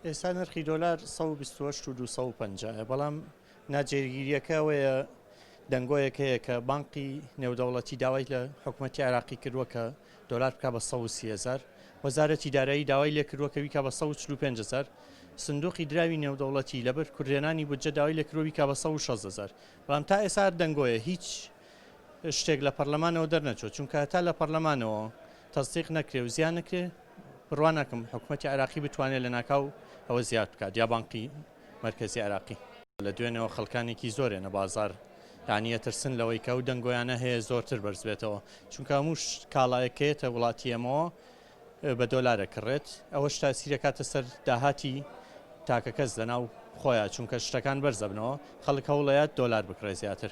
ئێستا نرخی دۆلار 128 و 250 بەڵام ناجێگیریەکە ئەوەیە دەنگۆیەک هەیە کە بانقی نێودەوڵەتی داوای لە حکوومەتی عێراقی کردووە کە دۆلار بکا بە 130,000 وەزارەتی دارایی داوای لێ کردووە کە بیکا بە 145,000 سندوقی دراوی نێودەوڵەتی لەبەر کوردێنانی بودجە داوای لێ کردووە بیکا بە 160,000 بەڵام تا ئێستا دەنگۆیە هیچ شتێک لە پەرلەمانەوە دەرنەچۆ چونکە تا لە پەرلەمانەوە تەستیق نەکرێ و زیان نەکرێ بڕوان ناکەم حکوومەتی عێراقی بتوانێت لە ناکاو ئەوە زیاد بکات یا بانقی مرکزی عێراقی لە دوێنەوە خەڵکانێکی زۆرێنە بازار یعنی ئەترسن لەوەی کە ئەو دەنگۆیانە هەیە زۆرتر بەرز بێتەوە چونکە هەموو کاڵایەکەیەتە وڵاتی ئەمەوە بە دۆلارە کڕێت ئەوەش تاسیرە کاتە سەر داهاتی تاکە کەس لەناو خۆیان چونکە شتەکان بەرزە بنەوە خەڵک هەوڵەیەت دۆلار بکڕێ زیاتر.